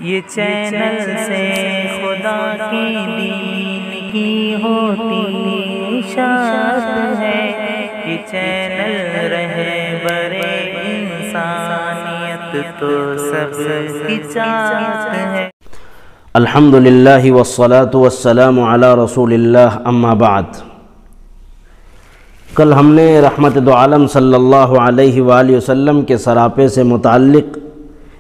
یہ چینل سے خدا کی دین کی ہوتی اشاعت ہے، یہ چینل رہبر انسانیت تو سب کی چاہت ہے۔ الحمدللہ والصلاة والسلام علی رسول اللہ، اما بعد۔ کل ہم نے رحمت دو عالم صلی اللہ علیہ وآلہ وسلم کے سراپے سے متعلق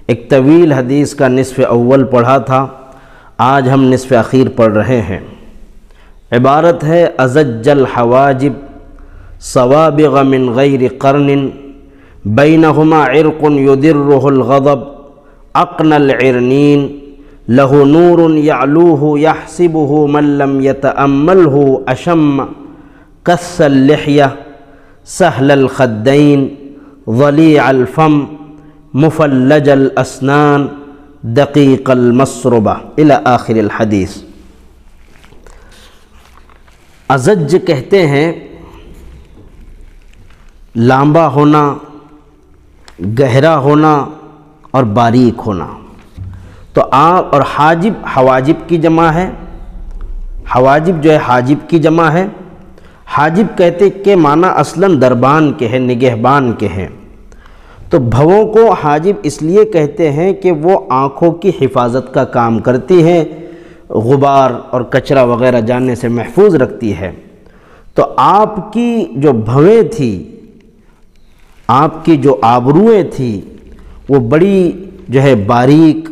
ایک طویل حدیث کا نصف اول پڑھا تھا۔ آج ہم نصف اخیر پڑھ رہے ہیں۔ عبارت ہے: ازج الحواجب صوابغ من غیر قرن بینہما عرق یدرہ الغضب اقن العرنین لہ نور یعلوہ یحسبہ من لم یتأملہ اشم کث اللحیہ سہل الخدین ضلیع الفم مفلج الاسنان دقیق المسربہ الی آخر الحدیث۔ ازج کہتے ہیں لامبا ہونا، گہرا ہونا اور باریک ہونا۔ تو آپ اور حاجب حواجب کی جمع ہے، حواجب جو ہے حاجب کی جمع ہے۔ حاجب کہتے کہ معنی اصلاً دربان کے ہیں، نگہبان کے ہیں۔ تو بھووں کو حاجب اس لیے کہتے ہیں کہ وہ آنکھوں کی حفاظت کا کام کرتی ہیں، غبار اور کچرا وغیرہ جاننے سے محفوظ رکھتی ہے۔ تو آپ کی جو بھویں تھی، آپ کی جو آبروئیں تھی، وہ بڑی جو ہے باریک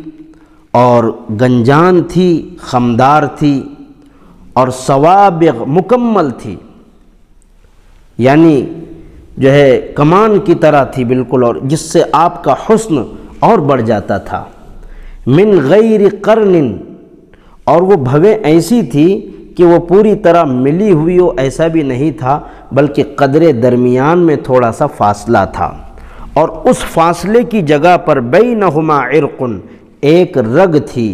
اور گنجان تھی، خمدار تھی اور صوابغ مکمل تھی، یعنی جو ہے کمان کی طرح تھی بالکل، اور جس سے آپ کا حسن اور بڑھ جاتا تھا۔ من غیر قرن، اور وہ بھویں ایسی تھی کہ وہ پوری طرح ملی ہوئی ہو ایسا بھی نہیں تھا، بلکہ قدرے درمیان میں تھوڑا سا فاصلہ تھا، اور اس فاصلے کی جگہ پر بینہما عرق، ایک رگ تھی،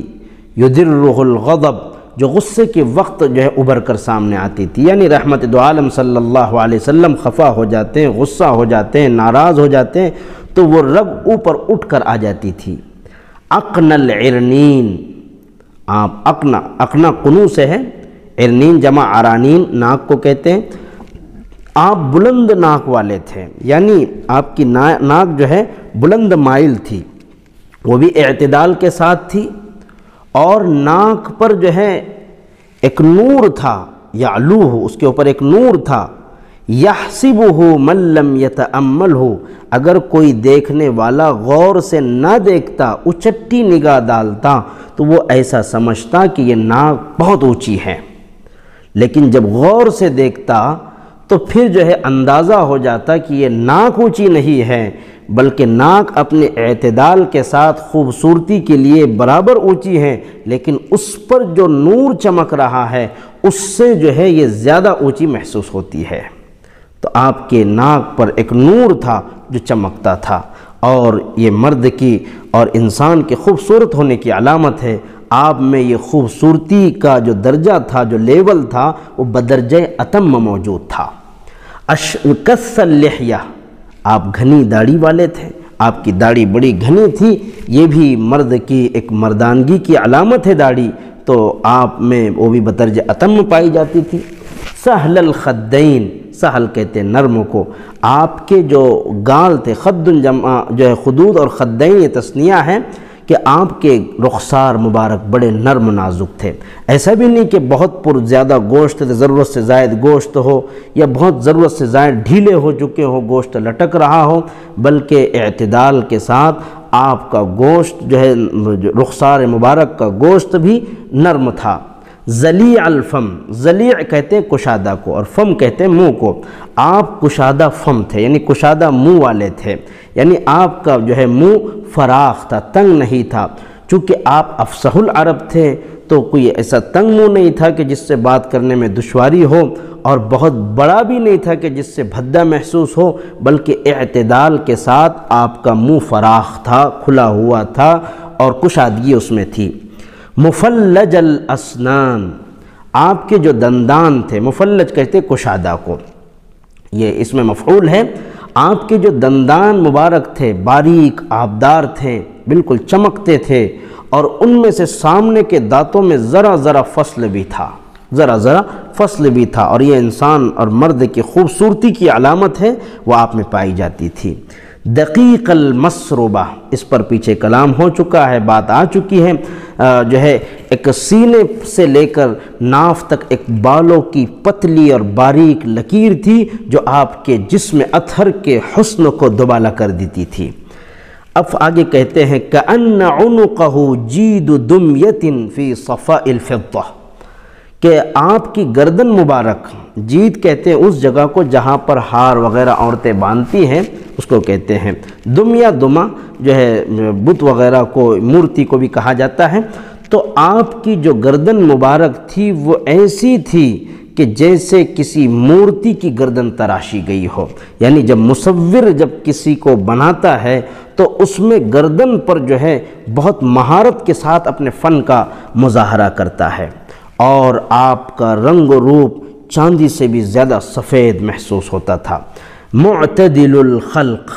یدرہ الغضب، جو غصے کے وقت جو ہے ابھر کر سامنے آتی تھی۔ یعنی رحمت دو عالم صلی اللہ علیہ وسلم خفا ہو جاتے ہیں، غصہ ہو جاتے ہیں، ناراض ہو جاتے ہیں تو وہ رگ اوپر اٹھ کر آ جاتی تھی۔ اقن العرنین، آپ اقنا قنو سے ہے، عرنین جمع عرانین، ناک کو کہتے ہیں۔ آپ بلند ناک والے تھے، یعنی آپ کی ناک جو ہے بلند مائل تھی، وہ بھی اعتدال کے ساتھ تھی، اور ناک پر جو ہے ایک نور تھا، یعلوہ، اس کے اوپر ایک نور تھا، یحسبہ من لم یتأملہ، اگر کوئی دیکھنے والا غور سے نہ دیکھتا، اچٹی نگاہ ڈالتا تو وہ ایسا سمجھتا کہ یہ ناک بہت اونچی ہے، لیکن جب غور سے دیکھتا تو پھر جو ہے اندازہ ہو جاتا کہ یہ ناک اونچی نہیں ہے، بلکہ ناک اپنے اعتدال کے ساتھ خوبصورتی کے لیے برابر اونچی ہے، لیکن اس پر جو نور چمک رہا ہے اس سے جو ہے یہ زیادہ اونچی محسوس ہوتی ہے۔ تو آپ کے ناک پر ایک نور تھا جو چمکتا تھا، اور یہ مرد کی اور انسان کے خوبصورت ہونے کی علامت ہے۔ آپ میں یہ خوبصورتی کا جو درجہ تھا، جو لیول تھا، وہ بدرجہ اتم موجود تھا۔ کث اللحیہ، آپ گھنی داڑھی والے تھے، آپ کی داڑھی بڑی گھنی تھی، یہ بھی مرد کی ایک مردانگی کی علامت ہے داڑھی، تو آپ میں وہ بھی بدرجہ اتم پائی جاتی تھی۔ سہل الخدین، سہل کہتے ہیں نرم کو، آپ کے جو گال تھے، خد جمع جو ہے خدود، اور خدین یہ تثنیہ ہے کہ آپ کے رخسار مبارک بڑے نرم نازک تھے۔ ایسا بھی نہیں کہ بہت زیادہ گوشت ضرورت سے زائد گوشت ہو، یا بہت ضرورت سے زائد ڈھیلے ہو چکے ہو، گوشت لٹک رہا ہو، بلکہ اعتدال کے ساتھ آپ کا گوشت جو ہے رخسار مبارک کا گوشت بھی نرم تھا۔ ضلیع الفم، ضلیع کہتے ہیں کشادہ کو، اور فم کہتے ہیں منہ کو۔ آپ کشادہ فم تھے، یعنی کشادہ منہ والے تھے، یعنی آپ کا جو ہے منہ فراخ تھا، تنگ نہیں تھا۔ چونکہ آپ افصح العرب تھے تو کوئی ایسا تنگ منہ نہیں تھا کہ جس سے بات کرنے میں دشواری ہو، اور بہت بڑا بھی نہیں تھا کہ جس سے بھدا محسوس ہو، بلکہ اعتدال کے ساتھ آپ کا منہ فراخ تھا، کھلا ہوا تھا، اور کشادگی اس میں تھی۔ مفلج الاسنان، آپ کے جو دندان تھے، مفلج کہتے کشادہ کو، یہ اس میں مفعول ہے۔ آپ کے جو دندان مبارک تھے باریک آبدار تھے، بالکل چمکتے تھے، اور ان میں سے سامنے کے دانتوں میں ذرا ذرا فصل بھی تھا، ذرا ذرا فصل بھی تھا، اور یہ انسان اور مرد کی خوبصورتی کی علامت ہے، وہ آپ میں پائی جاتی تھی۔ دقیق المسربہ، اس پر پیچھے کلام ہو چکا ہے، بات آ چکی ہے، جو ہے ایک سینے سے لے کر ناف تک ایک بالوں کی پتلی اور باریک لکیر تھی جو آپ کے جسم اطہر کے حسن کو دوبالا کر دیتی تھی۔ اب آگے کہتے ہیں کأن عنقہ جید دمیۃ فی صفاء الفضہ، کہ آپ کی گردن مبارک، جید کہتے ہیں اس جگہ کو جہاں پر ہار وغیرہ عورتیں باندھتی ہیں، اس کو کہتے ہیں دمیا، دمہ جو ہے بت وغیرہ کو، مورتی کو بھی کہا جاتا ہے۔ تو آپ کی جو گردن مبارک تھی وہ ایسی تھی کہ جیسے کسی مورتی کی گردن تراشی گئی ہو، یعنی جب مصور جب کسی کو بناتا ہے تو اس میں گردن پر جو ہے بہت مہارت کے ساتھ اپنے فن کا مظاہرہ کرتا ہے، اور آپ کا رنگ و روپ چاندی سے بھی زیادہ سفید محسوس ہوتا تھا۔ معتدل الخلق،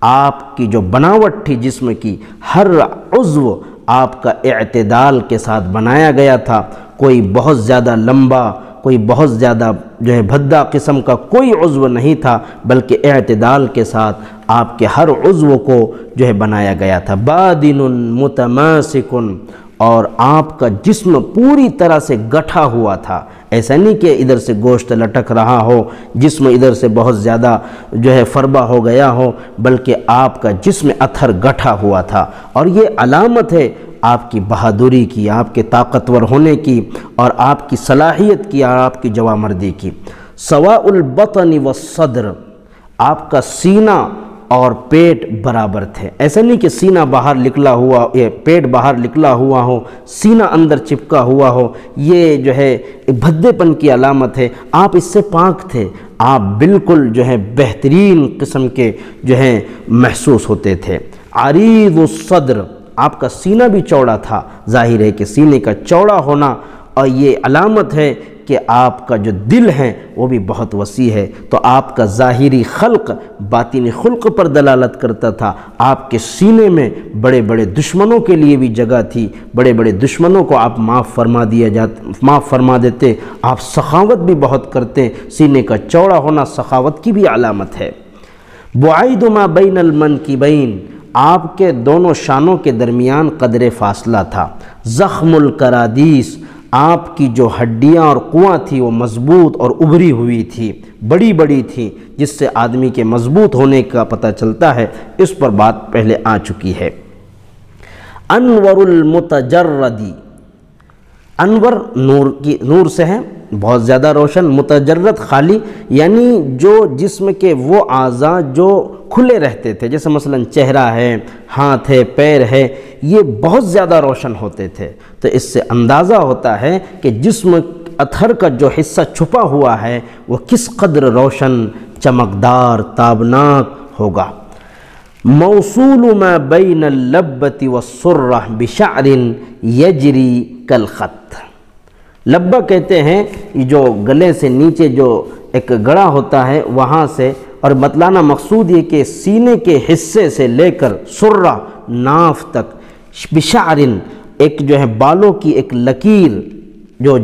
آپ کی جو بناوٹ تھی جسم کی، ہر عضو آپ کا اعتدال کے ساتھ بنایا گیا تھا، کوئی بہت زیادہ لمبا، کوئی بہت زیادہ جو ہے بھدا قسم کا کوئی عضو نہیں تھا، بلکہ اعتدال کے ساتھ آپ کے ہر عضو کو جو ہے بنایا گیا تھا۔ بادن متماسک، اور آپ کا جسم پوری طرح سے گٹھا ہوا تھا، ایسا نہیں کہ ادھر سے گوشت لٹک رہا ہو، جسم ادھر سے بہت زیادہ جو ہے فربہ ہو گیا ہو، بلکہ آپ کا جسم اطہر گٹھا ہوا تھا، اور یہ علامت ہے آپ کی بہادری کی، آپ کے طاقتور ہونے کی، اور آپ کی صلاحیت کی، اور آپ کی جوامردی کی۔ سواء البطن والصدر، آپ کا سینہ اور پیٹ برابر تھے، ایسا نہیں کہ سینہ باہر نکلا ہوا، یہ پیٹ باہر نکلا ہوا ہو، سینہ اندر چپکا ہوا ہو، یہ جو ہے بھدے پن کی علامت ہے۔ آپ اس سے پاک تھے، آپ بالکل جو ہے بہترین قسم کے جو ہے محسوس ہوتے تھے۔ عریض الصدر، آپ کا سینہ بھی چوڑا تھا، ظاہر ہے کہ سینے کا چوڑا ہونا اور یہ علامت ہے کہ آپ کا جو دل ہے وہ بھی بہت وسیع ہے، تو آپ کا ظاہری خلق باطنی خلق پر دلالت کرتا تھا۔ آپ کے سینے میں بڑے بڑے دشمنوں کے لیے بھی جگہ تھی، بڑے بڑے دشمنوں کو آپ معاف فرما دیتے، آپ سخاوت بھی بہت کرتے، سینے کا چوڑا ہونا سخاوت کی بھی علامت ہے۔ بعید ما بین المنکبین، آپ کے دونوں شانوں کے درمیان قدر فاصلہ تھا۔ زخم الکرادیس، آپ کی جو ہڈیاں اور قواں تھی وہ مضبوط اور ابھری ہوئی تھی، بڑی بڑی تھی، جس سے آدمی کے مضبوط ہونے کا پتہ چلتا ہے، اس پر بات پہلے آ چکی ہے۔ انور المتجردی، انور نور سے ہے، بہت زیادہ روشن، متجرد خالی، یعنی جو جسم کے وہ اعضاء جو کھلے رہتے تھے، جیسے مثلا چہرہ ہے، ہاتھ ہے، پیر ہے، یہ بہت زیادہ روشن ہوتے تھے، تو اس سے اندازہ ہوتا ہے کہ جسم اطہر کا جو حصہ چھپا ہوا ہے وہ کس قدر روشن، چمکدار، تابناک ہوگا۔ موصول ما بین اللبۃ والسرہ بشعر یجری کالخط، لبہ کہتے ہیں جو گلے سے نیچے جو ایک گڑا ہوتا ہے وہاں سے، اور بتلانا مقصود یہ کہ سینے کے حصے سے لے کر سرہ ناف تک، بشعر ایک جو ہے بالوں کی ایک لکیر جو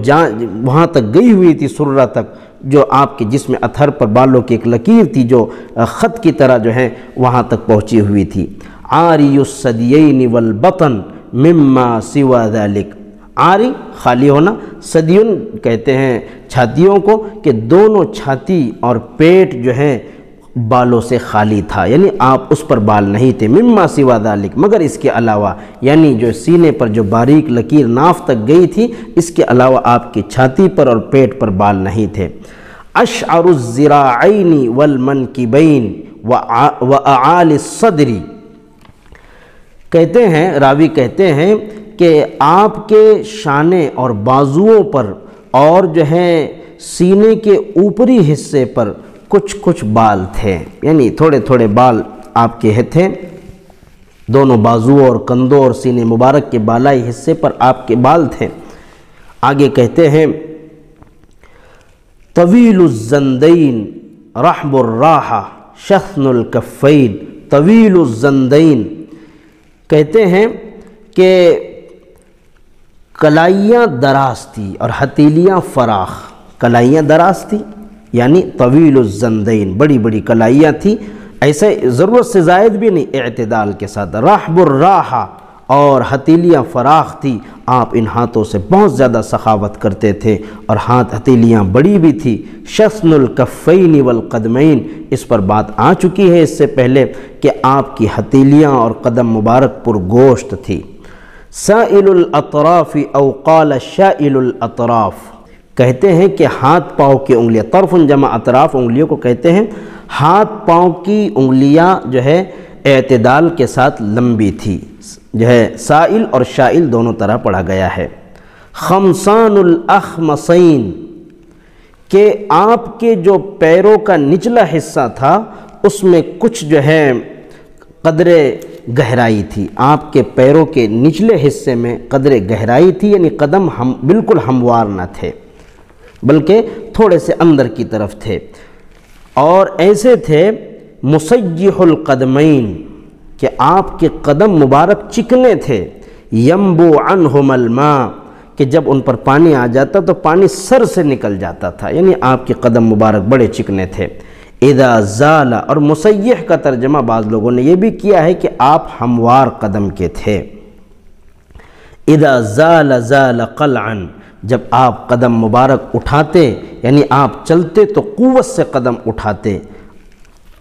وہاں تک گئی ہوئی تھی، سرہ تک، جو آپ کے جسم اطہر پر بالوں کی ایک لکیر تھی جو خط کی طرح جو ہے وہاں تک پہنچی ہوئی تھی۔ عاری الثدیین والبطن مما سوا ذلک، عاری خالی ہونا، ثدیون کہتے ہیں چھاتیوں کو، کہ دونوں چھاتی اور پیٹ جو ہے بالوں سے خالی تھا، یعنی آپ اس پر بال نہیں تھے، مما سوا ذالک، مگر اس کے علاوہ، یعنی جو سینے پر جو باریک لکیر ناف تک گئی تھی، اس کے علاوہ آپ کی چھاتی پر اور پیٹ پر بال نہیں تھے۔ اشعر الذراعین والمنکبین واعالی الصدر، کہتے ہیں راوی کہتے ہیں کہ آپ کے شانے اور بازوؤں پر اور جو ہے سینے کے اوپری حصے پر کچھ بال تھے، یعنی تھوڑے تھوڑے بال آپ کے تھے، دونوں بازوؤں اور کندھوں اور سینے مبارک کے بالائی حصے پر آپ کے بال تھے۔ آگے کہتے ہیں طویل الزندین رحب الراحہ شثن الکفین، طویل الزندین کہتے ہیں کہ کلائیاں دراز تھی اور ہتھیلیاں فراخ. کلائیاں دراز تھی یعنی طویل الزندین، بڑی بڑی کلائیاں تھی، ایسے ضرورت سے زائد بھی نہیں، اعتدال کے ساتھ. رحب الراحہ، اور ہتھیلیاں فراخ تھی. آپ ان ہاتھوں سے بہت زیادہ سخاوت کرتے تھے اور ہتھیلیاں بڑی بھی تھی. شسن الکفین والقدمین، اس پر بات آ چکی ہے اس سے پہلے کہ آپ کی ہتھیلیاں اور قدم مبارک پر گوشت تھی. سائل الاطراف او قال شائل الاطراف، کہتے ہیں کہ ہاتھ پاؤں کی انگلیاں، طرف جمع اطراف، انگلیوں کو کہتے ہیں. ہاتھ پاؤں کی انگلیاں جو ہے اعتدال کے ساتھ لمبی تھی. جو ہے سائل اور شائل دونوں طرح پڑھا گیا ہے. خمسان الاخمصین، کہ آپ کے جو پیروں کا نچلا حصہ تھا اس میں کچھ جو ہے قدر گہرائی تھی. آپ کے پیروں کے نچلے حصے میں قدر گہرائی تھی، یعنی قدم بالکل ہموار نہ تھے بلکہ تھوڑے سے اندر کی طرف تھے. اور ایسے تھے مسیح القدمین، کہ آپ کے قدم مبارک چکنے تھے. ینبو عنہم الماء، کہ جب ان پر پانی آ جاتا تو پانی سر سے نکل جاتا تھا، یعنی آپ کے قدم مبارک بڑے چکنے تھے. اذا زال، اور مسیح کا ترجمہ بعض لوگوں نے یہ بھی کیا ہے کہ آپ ہموار قدم کے تھے. اذا زال زال قلعا، جب آپ قدم مبارک اٹھاتے یعنی آپ چلتے تو قوت سے قدم اٹھاتے.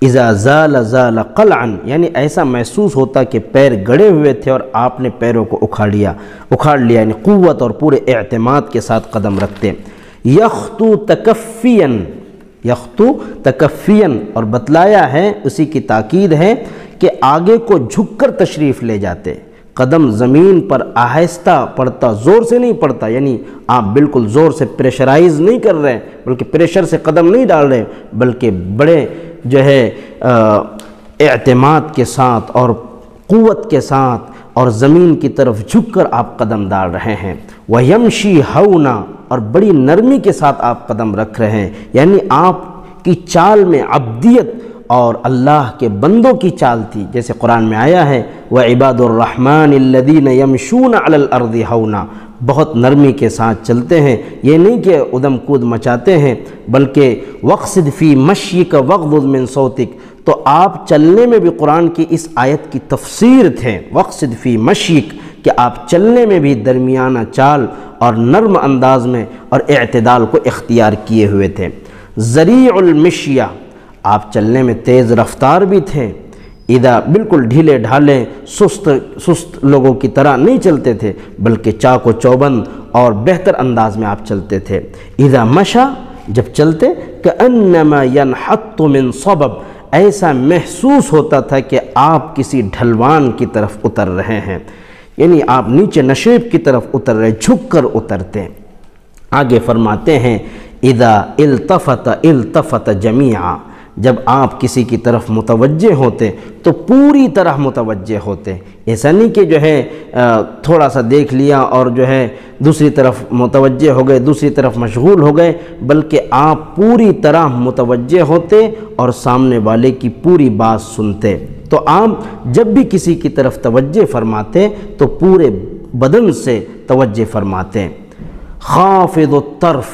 اذا زال زال قلعا، یعنی ایسا محسوس ہوتا کہ پیر گڑے ہوئے تھے اور آپ نے پیروں کو اکھاڑ لیا، یعنی قوت اور پورے اعتماد کے ساتھ قدم رکھتے. یخطو تکفیاً، یخطو تکفیاً، اور بتلایا ہے، اسی کی تاکید ہے کہ آگے کو جھک کر تشریف لے جاتے. قدم زمین پر آہستہ پڑتا، زور سے نہیں پڑتا، یعنی آپ بالکل زور سے پریشرائز نہیں کر رہے بلکہ پریشر سے قدم نہیں ڈال رہے، بلکہ بڑے جو ہے اعتماد کے ساتھ اور قوت کے ساتھ اور زمین کی طرف جھک کر آپ قدم ڈال رہے ہیں. وَيَمْشِي هَوْنًا، اور بڑی نرمی کے ساتھ آپ قدم رکھ رہے ہیں، یعنی آپ کی چال میں عبدیت اور اللہ کے بندوں کی چال تھی. جیسے قرآن میں آیا ہے وَعِبَادُ الرَّحْمَنِ الَّذِينَ يَمْشُونَ عَلَى الْأَرْضِ هَوْنًا، بہت نرمی کے ساتھ چلتے ہیں، یہ نہیں کہ ادم کود مچاتے ہیں، بلکہ وَاقْصِدْ فِي مَشْيِكَ وَاغْضُضْ مِنْ صَوْتِكَ، تو آپ چلنے میں بھی قرآن کی اس آیت کی تفسیر تھے. وَاقْصِدْ فِي مَشْيِكَ، کہ آپ چلنے میں بھی درمیانہ چال اور نرم انداز میں اور اعتدال کو اختیار کیے ہوئے تھے. ذریع المشیہ، آپ چلنے میں تیز رفتار بھی تھے. اذا، بالکل ڈھیلے ڈھالے سست لوگوں کی طرح نہیں چلتے تھے بلکہ چاق و چوبند اور بہتر انداز میں آپ چلتے تھے. اذا مشا، جب چلتے، کأنما ينحط من صبب، ایسا محسوس ہوتا تھا کہ آپ کسی ڈھلوان کی طرف اتر رہے ہیں، یعنی آپ نیچے نشیب کی طرف اتر رہے، جھک کر اترتے. آگے فرماتے ہیں اذا التفت جمیعا، جب آپ کسی کی طرف متوجہ ہوتے تو پوری طرح متوجہ ہوتے. ایسا نہیں کہ جو ہے تھوڑا سا دیکھ لیا اور جو ہے دوسری طرف متوجہ ہو گئے، دوسری طرف مشغول ہو گئے، بلکہ آپ پوری طرح متوجہ ہوتے اور سامنے والے کی پوری بات سنتے. تو آپ جب بھی کسی کی طرف توجہ فرماتے تو پورے بدن سے توجہ فرماتے. خافض الطرف،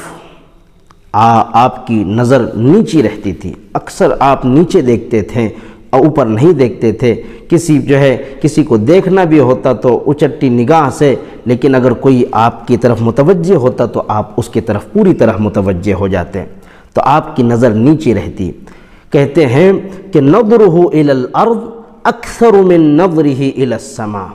آپ کی نظر نیچی رہتی تھی، اکثر آپ نیچے دیکھتے تھے اور اوپر نہیں دیکھتے تھے. کسی کو دیکھنا بھی ہوتا تو اچٹی نگاہ سے، لیکن اگر کوئی آپ کی طرف متوجہ ہوتا تو آپ اس کی طرف پوری طرح متوجہ ہو جاتے. تو آپ کی نظر نیچی رہتی. کہتے ہیں کہ نظرہ الی الارض اکثر من نظرہ الی السماء،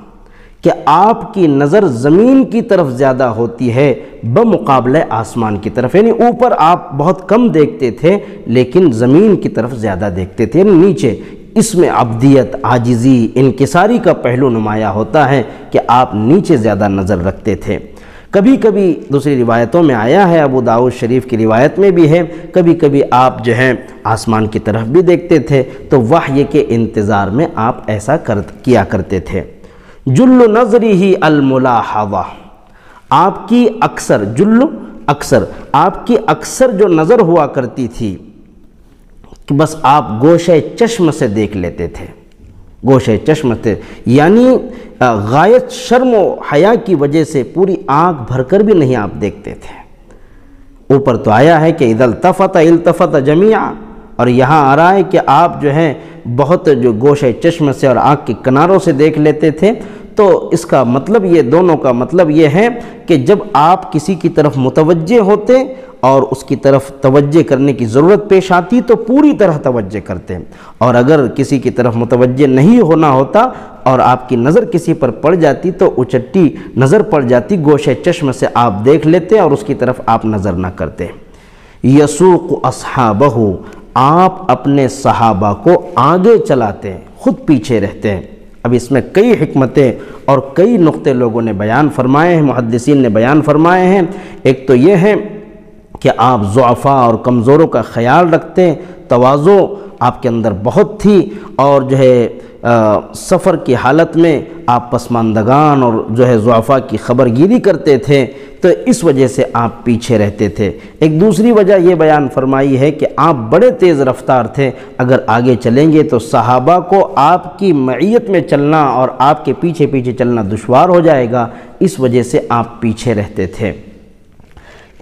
کہ آپ کی نظر زمین کی طرف زیادہ ہوتی ہے بمقابلہ آسمان کی طرف، یعنی اوپر آپ بہت کم دیکھتے تھے لیکن زمین کی طرف زیادہ دیکھتے تھے، یعنی نیچے. اس میں عبدیت، عاجزی، انکساری کا پہلو نمایاں ہوتا ہے کہ آپ نیچے زیادہ نظر رکھتے تھے. کبھی کبھی دوسری روایتوں میں آیا ہے، ابو داؤد شریف کی روایت میں بھی ہے، کبھی کبھی آپ جو ہیں آسمان کی طرف بھی دیکھتے تھے، تو وحی کے انتظار میں آپ ایسا کیا کرتے تھے. جل نظرہ الملاحظہ، آپ کی اکثر آپ کی اکثر جو نظر ہوا کرتی تھی کہ بس آپ گوشے چشم سے دیکھ لیتے تھے. گوشے چشم سے، یعنی غایت شرم و حیا کی وجہ سے پوری آنکھ بھر کر بھی نہیں آپ دیکھتے تھے۔ اوپر تو آیا ہے کہ اذا التفت التفت جمیعا، اور یہاں آ رہا ہے کہ آپ جو ہیں بہت جو گوشے چشم سے اور آنکھ کے کناروں سے دیکھ لیتے تھے۔ تو اس کا مطلب یہ، دونوں کا مطلب یہ ہے کہ جب آپ کسی کی طرف متوجہ ہوتے اور اس کی طرف توجہ کرنے کی ضرورت پیش آتی تو پوری طرح توجہ کرتے، اور اگر کسی کی طرف متوجہ نہیں ہونا ہوتا اور آپ کی نظر کسی پر پڑ جاتی تو اچٹی نظر پڑ جاتی، گوشے چشم سے آپ دیکھ لیتے اور اس کی طرف آپ نظر نہ کرتے۔ یسوق اصحابہ، آپ اپنے صحابہ کو آگے چلاتے ہیں، خود پیچھے رہتے ہیں۔ اب اس میں کئی حکمتیں اور کئی نقطے لوگوں نے بیان فرمائے ہیں، محدثین نے بیان فرمائے ہیں۔ ایک تو یہ ہے کہ آپ ضعفاء اور کمزوروں کا خیال رکھتے ہیں، تواضع آپ کے اندر بہت تھی، اور جو ہے سفر کی حالت میں آپ پسماندگان اور جو ہے ضعفاء کی خبر گیری کرتے تھے، تو اس وجہ سے آپ پیچھے رہتے تھے۔ ایک دوسری وجہ یہ بیان فرمائی ہے کہ آپ بڑے تیز رفتار تھے، اگر آگے چلیں گے تو صحابہ کو آپ کی معیت میں چلنا اور آپ کے پیچھے پیچھے چلنا دشوار ہو جائے گا، اس وجہ سے آپ پیچھے رہتے تھے۔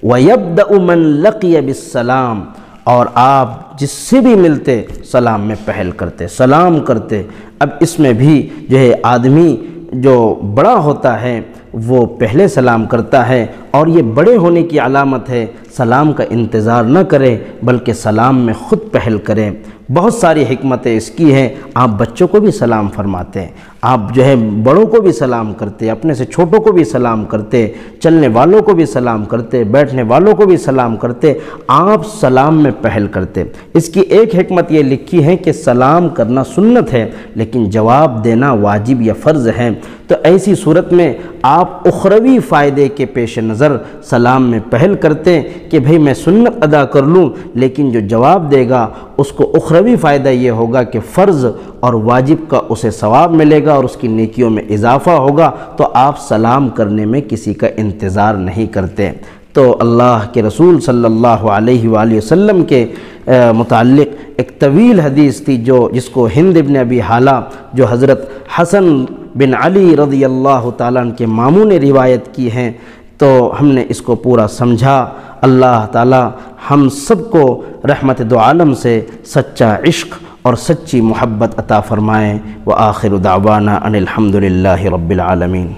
وَيَبْدَأُ مَنْ لَقِيَ بِالسَّلَامِ، اور آپ جس سے بھی ملتے سلام میں پہل کرتے، سلام کرتے۔ اب اس میں بھی جو ہے آدمی جو بڑا ہوتا ہے وہ پہلے سلام کرتا ہے، اور یہ بڑے ہونے کی علامت ہے، سلام کا انتظار نہ کرے بلکہ سلام میں خود پہل کریں۔ بہت ساری حکمتیں اس کی ہیں، آپ بچوں کو بھی سلام فرماتے ہیں، آپ جو ہے بڑوں کو بھی سلام کرتے، اپنے سے چھوٹوں کو بھی سلام کرتے، چلنے والوں کو بھی سلام کرتے، بیٹھنے والوں کو بھی سلام کرتے، آپ سلام میں پہل کرتے۔ اس کی ایک حکمت یہ لکھی ہے کہ سلام کرنا سنت ہے لیکن جواب دینا واجب یا فرض ہے، تو ایسی صورت میں آپ اخروی فائدے کے پیش نظر سلام میں پہل کرتے کہ بھئی میں سنت ادا کر لوں، لیکن جو جواب دے گا اس کو اخروی فائدہ یہ ہوگا کہ فرض اور واجب کا اسے ثواب ملے گا اور اس کی نیکیوں میں اضافہ ہوگا، تو آپ سلام کرنے میں کسی کا انتظار نہیں کرتے۔ تو اللہ کے رسول صلی اللہ علیہ وآلہ وسلم کے متعلق ایک طویل حدیث تھی جس کو ہند ابن ابی حالہ، جو حضرت حسن بن علی رضی اللہ تعالیٰ عنہ کے ماموں نے روایت کی ہیں، تو ہم نے اس کو پورا سمجھا۔ اللہ تعالیٰ ہم سب کو رحمت دو عالم سے سچا عشق اور سچی محبت عطا فرمائیں۔ وآخر دعوانا ان الحمد للہ رب العالمین۔